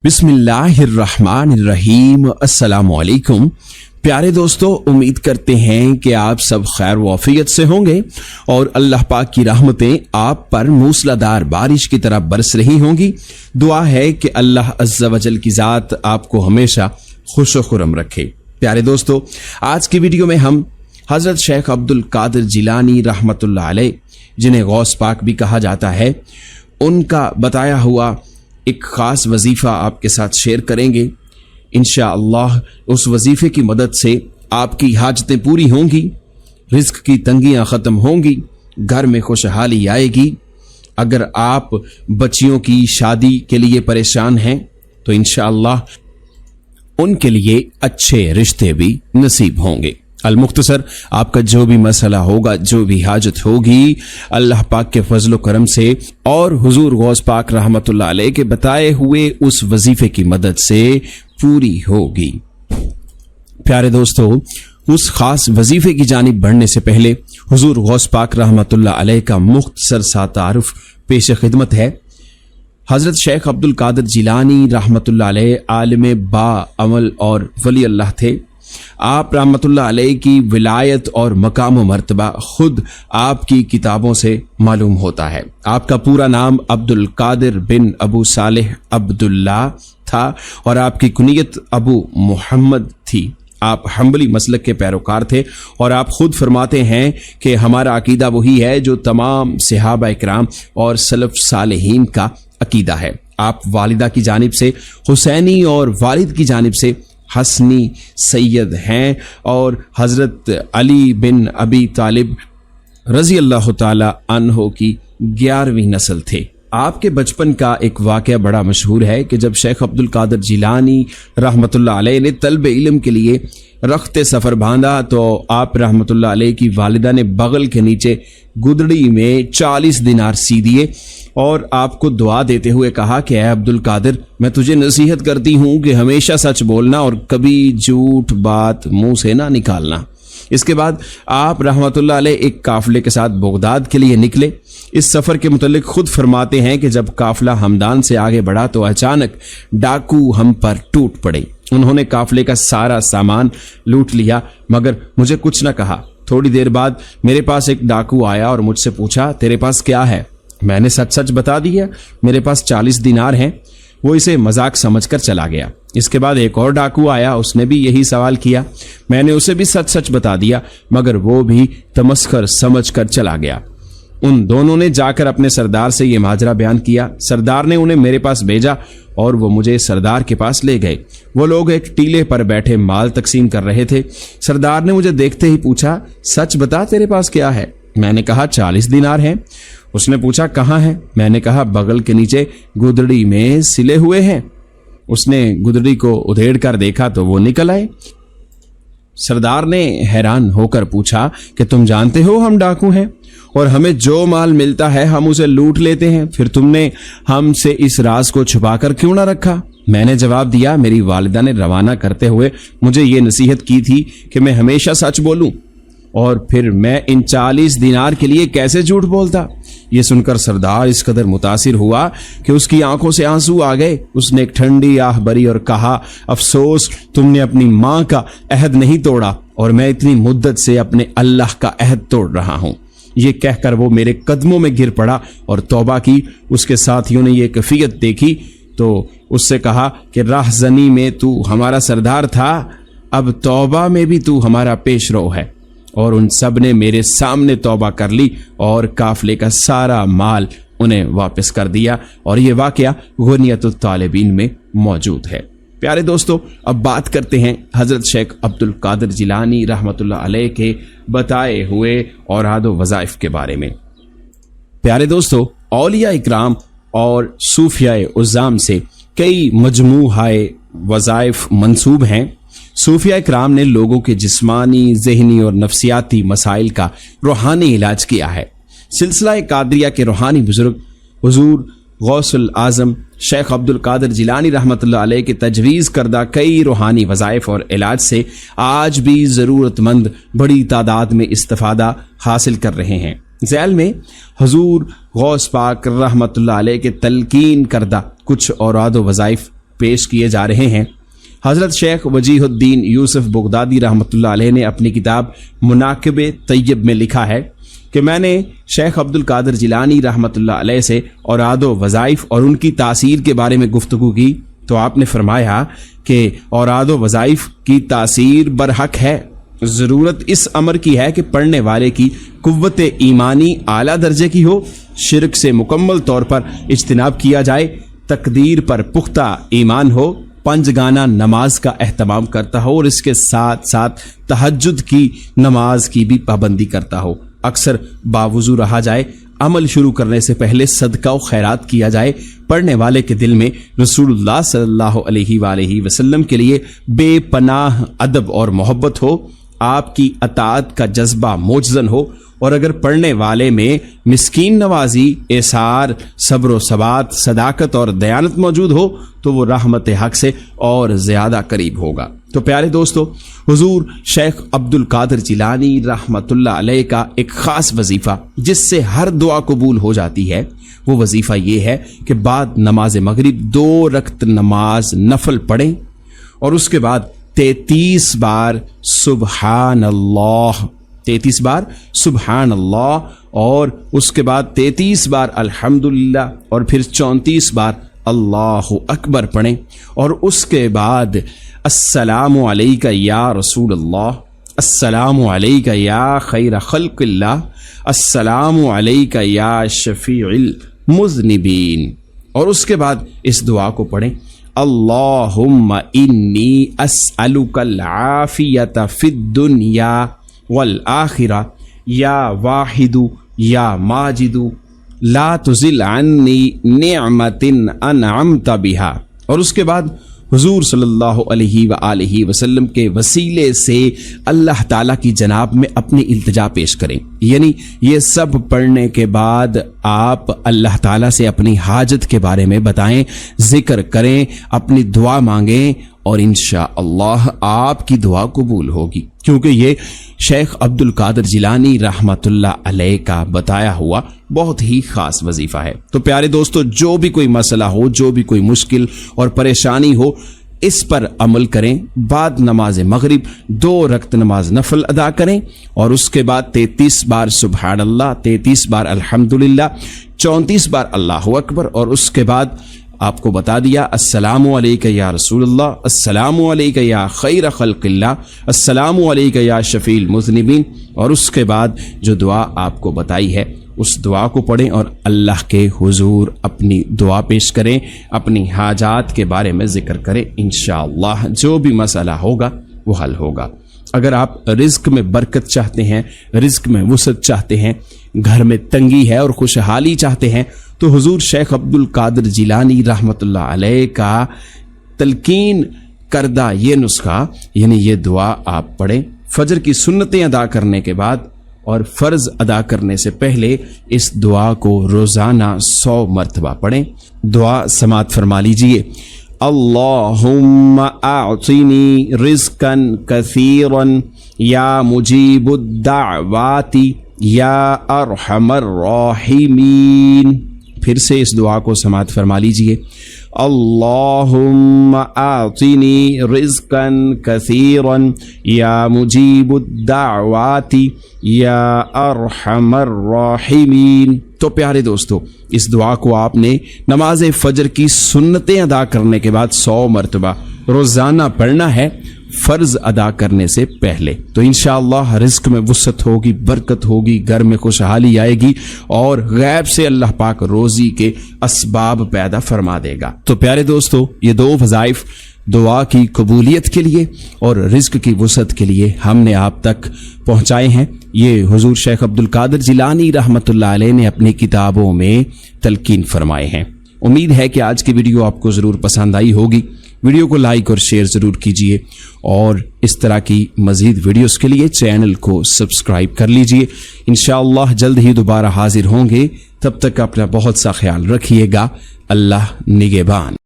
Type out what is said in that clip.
बिस्मिल्लाहिर्रहमानिर्रहीम। अस्सलामुअलैकुम प्यारे दोस्तों, उम्मीद करते हैं कि आप सब खैर वाफियत से होंगे और अल्लाह पाक की रहमतें आप पर मूसलाधार बारिश की तरह बरस रही होंगी। दुआ है कि अल्लाह अज़्ज़ा वजल की ज़ात आपको हमेशा खुश व खुरम रखे। प्यारे दोस्तों, आज की वीडियो में हम हज़रत शेख अब्दुल कादिर जिलानी रहमतुल्लाह अलैह, जिन्हें गौस पाक भी कहा जाता है, उनका बताया हुआ एक ख़ास वजीफ़ा आपके साथ शेयर करेंगे। इंशाअल्लाह उस वजीफ़े की मदद से आपकी हाजतें पूरी होंगी, रिज़्क की तंगियां ख़त्म होंगी, घर में खुशहाली आएगी। अगर आप बच्चियों की शादी के लिए परेशान हैं तो इंशाअल्लाह उनके लिए अच्छे रिश्ते भी नसीब होंगे। अल-मुख्तसर, आपका जो भी मसला होगा, जो भी हाजत होगी, अल्लाह पाक के फजल करम से और हुजूर गौस पाक रहमतुल्लाह अलैह के बताए हुए उस वजीफे की मदद से पूरी होगी। प्यारे दोस्तों, उस खास वजीफे की जानिब बढ़ने से पहले हुजूर गौस पाक रहमतुल्लाह अलैह का मुख्तसर सा तारुफ पेश खिदमत है। हजरत शेख अब्दुल कादिर जिलानी रहमतुल्लाह अलैह आलिम बा अमल और वली अल्लाह थे। आप रहमतुल्लाह अलैह की विलायत और मकाम व मर्तबा खुद आपकी किताबों से मालूम होता है। आपका पूरा नाम अब्दुल कादिर बिन अबू सालेह अब्दुल्ला था और आपकी कुनियत अबू मुहम्मद थी। आप हम्बली मसलक के पैरोकार थे और आप खुद फरमाते हैं कि हमारा अकीदा वही है जो तमाम सहाबा इकराम और सलफ सालेहीन का अकीदा है। आप वालिदा की जानिब से हुसैनी और वालिद की जानिब से हसनी सैयद हैं और हज़रत अली बिन अबी तालिब रज़ी अल्लाह ताला अन्हो की 11वीं नस्ल थे। आपके बचपन का एक वाक़या बड़ा मशहूर है कि जब शेख अब्दुल कादिर जिलानी रहमतुल्लाह अलैह ने तलब इल्म के लिए रख्ते सफ़र बांधा तो आप रहमतुल्लाह अलैह की वालिदा ने बगल के नीचे गुदड़ी में 40 दिनार सी दिए और आपको दुआ देते हुए कहा कि ऐ अब्दुल कादिर, मैं तुझे नसीहत करती हूँ कि हमेशा सच बोलना और कभी झूठ बात मुंह से ना निकालना। इसके बाद आप रहमतुल्लाह अलैह एक काफिले के साथ बगदाद के लिए निकले। इस सफ़र के मुतल्लिक खुद फरमाते हैं कि जब काफिला हमदान से आगे बढ़ा तो अचानक डाकू हम पर टूट पड़े। उन्होंने काफिले का सारा सामान लूट लिया मगर मुझे कुछ न कहा। थोड़ी देर बाद मेरे पास एक डाकू आया और मुझसे पूछा, तेरे पास क्या है? मैंने सच सच बता दिया, मेरे पास 40 दिनार हैं। वो इसे मजाक समझकर चला गया। इसके बाद एक और डाकू आया, उसने भी यही सवाल किया। मैंने उसे भी सच सच बता दिया मगर वो भी तमस्खर समझकर चला गया। उन दोनों ने जाकर अपने सरदार से ये माजरा बयान किया। सरदार ने उन्हें मेरे पास भेजा और वो मुझे सरदार के पास ले गए। वो लोग एक टीले पर बैठे माल तकसीम कर रहे थे। सरदार ने मुझे देखते ही पूछा, सच बता तेरे पास क्या है? मैंने कहा 40 दिनार हैं। उसने पूछा कहाँ हैं? मैंने कहा बगल के नीचे गुदड़ी में सिले हुए हैं। उसने गुदड़ी को उधेड़ कर देखा तो वो निकल आए। सरदार ने हैरान होकर पूछा कि तुम जानते हो हम डाकू हैं और हमें जो माल मिलता है हम उसे लूट लेते हैं, फिर तुमने हमसे इस राज को छुपाकर क्यों ना रखा? मैंने जवाब दिया, मेरी वालिदा ने रवाना करते हुए मुझे ये नसीहत की थी कि मैं हमेशा सच बोलूं और फिर मैं इन 40 दिनार के लिए कैसे झूठ बोलता। ये सुनकर सरदार इस कदर मुतासिर हुआ कि उसकी आंखों से आंसू आ गए। उसने एक ठंडी आह भरी और कहा, अफसोस तुमने अपनी माँ का अहद नहीं तोड़ा और मैं इतनी मुद्दत से अपने अल्लाह का अहद तोड़ रहा हूँ। ये कहकर वो मेरे कदमों में गिर पड़ा और तौबा की। उसके साथियों ने ये कैफियत देखी तो उससे कहा कि राहज़नी में तू हमारा सरदार था, अब तौबा में भी तू हमारा पेशरो है। और उन सब ने मेरे सामने तौबा कर ली और काफिले का सारा माल उन्हें वापस कर दिया और ये वाकया गुनियतुत तालिबीन में मौजूद है। प्यारे दोस्तों, अब बात करते हैं हजरत शेख अब्दुल कादिर जिलानी रहमतुल्लाह अलैह के बताए हुए औराद व वज़ाइफ के बारे में। प्यारे दोस्तों, औलिया इकराम और सूफियाए उज़्ज़ाम से कई मजमूहाए वज़ाइफ मंसूब हैं। सूफिया इकराम ने लोगों के जिस्मानी, ज़हनी और नफ्सियाती मसाइल का रूहानी इलाज किया है। सिलसिला कादरिया के रूहानी बुजुर्ग हुजूर गौसुल आज़म शेख अब्दुल कादिर जिलानी रहमतुल्लाह अलैह के तजवीज़ करदा कई रूहानी वज़ाइफ और इलाज से आज भी ज़रूरतमंद बड़ी तादाद में इस्तिफ़ादा हासिल कर रहे हैं। ज़ैल में हुजूर गौस पाक रहमतुल्लाह अलैह के तलकीन करदा कुछ औराद व वज़ाइफ پیش کیے جا رہے ہیں۔ حضرت شیخ وجیہ الدین یوسف بغدادی رحمۃ اللہ علیہ نے اپنی کتاب مناقب طیب میں لکھا ہے کہ میں نے شیخ عبد القادر جیلانی رحمۃ اللہ علیہ سے اوراد و وظائف اور ان کی تاثیر کے بارے میں گفتگو کی تو آپ نے فرمایا کہ اوراد و وظائف کی تاثیر برحق ہے، ضرورت اس امر کی ہے کہ پڑھنے والے کی قوت ایمانی اعلیٰ درجے کی ہو، شرک سے مکمل طور پر اجتناب کیا جائے، تقدیر پر پختہ ایمان ہو، 5 گانا نماز کا اہتمام کرتا ہو اور اس کے ساتھ ساتھ تہجد کی نماز کی بھی پابندی کرتا ہو، اکثر باوضو رہا جائے، عمل شروع کرنے سے پہلے صدقہ و خیرات کیا جائے، پڑھنے والے کے دل میں رسول اللہ صلی اللہ علیہ وآلہ وسلم کے لیے بے پناہ ادب اور محبت ہو، آپ کی اطاعت کا جذبہ موجزن ہو، اور اگر پڑھنے والے میں مسکین نوازی، احسار، صبر و ثبات، صداقت اور دیانت موجود ہو تو وہ رحمت حق سے اور زیادہ قریب ہوگا۔ تو پیارے دوستو، حضور شیخ عبد القادر جیلانی رحمۃ اللہ علیہ کا ایک خاص وظیفہ جس سے ہر دعا قبول ہو جاتی ہے، وہ وظیفہ یہ ہے کہ بعد نماز مغرب 2 رکعت نماز نفل پڑھیں اور اس کے بعد 33 بار سبحان اللہ، 33 بار سبحان اللہ، اور اس کے بعد 33 بار الحمدللہ، اور پھر 34 بار اللہ اکبر پڑھیں، اور اس کے بعد السلام علیکہ یا رسول اللہ، السلام علیکہ یا خیر خلق اللہ، السلام علیکہ یا شفیع المذنبین، اور اس کے بعد اس دعا کو پڑھیں، اللہم انی اسألک العافیۃ فی الدنیا والآخرہ یا واحد یا ماجد لا تزل عنی نعمت انعمت بہا، اور اس کے بعد حضور صلی اللہ علیہ وآلہ وسلم کے وسیلے سے اللہ تعالیٰ کی جناب میں اپنی التجا پیش کریں، یعنی یہ سب پڑھنے کے بعد آپ اللہ تعالیٰ سے اپنی حاجت کے بارے میں بتائیں، ذکر کریں، اپنی دعا مانگیں، اور انشاءاللہ آپ کی دعا قبول ہوگی، کیونکہ یہ شیخ عبد القادر جیلانی رحمۃ اللہ علیہ کا بتایا ہوا بہت ہی خاص وظیفہ ہے۔ تو پیارے دوستو، جو بھی کوئی مسئلہ ہو، جو بھی کوئی مشکل اور پریشانی ہو، اس پر عمل کریں، بعد نماز مغرب 2 رکعت نماز نفل ادا کریں، اور اس کے بعد 33 بار سبحان اللہ، 33 بار الحمدللہ، 34 بار اللہ اکبر، اور اس کے بعد آپ کو بتا دیا السلام علیکہ یا رسول اللہ، السلام علیکہ یا خیر خلق اللہ، السلام علیکہ یا شفیع المذنبین، اور اس کے بعد جو دعا آپ کو بتائی ہے اس دعا کو پڑھیں اور اللہ کے حضور اپنی دعا پیش کریں، اپنی حاجات کے بارے میں ذکر کریں، انشاءاللہ جو بھی مسئلہ ہوگا وہ حل ہوگا۔ اگر آپ رزق میں برکت چاہتے ہیں، رزق میں وسعت چاہتے ہیں، گھر میں تنگی ہے اور خوشحالی چاہتے ہیں، تو حضور شیخ عبد القادر جیلانی رحمۃ اللہ علیہ کا تلقین کردہ یہ نسخہ، یعنی یہ دعا آپ پڑھیں فجر کی سنتیں ادا کرنے کے بعد اور فرض ادا کرنے سے پہلے، اس دعا کو روزانہ 100 مرتبہ پڑھیں۔ دعا سماعت فرما لیجئے، اللہم اعطنی رزقا کثیرا یا مجیب الدعوات یا ارحم الراحمین۔ پھر سے اس دعا کو سماعت فرما لیجئے، اللہم اعطنی رزقا کثیرا یا مجیب الدعوات یا ارحم الراحمین۔ تو پیارے دوستو، اس دعا کو آپ نے نماز فجر کی سنتیں ادا کرنے کے بعد 100 مرتبہ روزانہ پڑھنا ہے، فرض ادا کرنے سے پہلے۔ تو انشاءاللہ رزق میں وسعت ہوگی، برکت ہوگی، گھر میں خوشحالی آئے گی، اور غیب سے اللہ پاک روزی کے اسباب پیدا فرما دے گا۔ تو پیارے دوستو، یہ 2 وظائف دعا کی قبولیت کے لیے اور رزق کی وسعت کے لیے ہم نے آپ تک پہنچائے ہیں۔ یہ حضور شیخ عبد القادر جیلانی رحمۃ اللہ علیہ نے اپنی کتابوں میں تلقین فرمائے ہیں۔ امید ہے کہ آج کی ویڈیو آپ کو ضرور پسند آئی ہوگی۔ ویڈیو کو لائک اور شیئر ضرور کیجئے، اور اس طرح کی مزید ویڈیوز کے لیے چینل کو سبسکرائب کر لیجئے۔ انشاءاللہ جلد ہی دوبارہ حاضر ہوں گے، تب تک اپنا بہت سا خیال رکھیے گا۔ اللہ نگہبان۔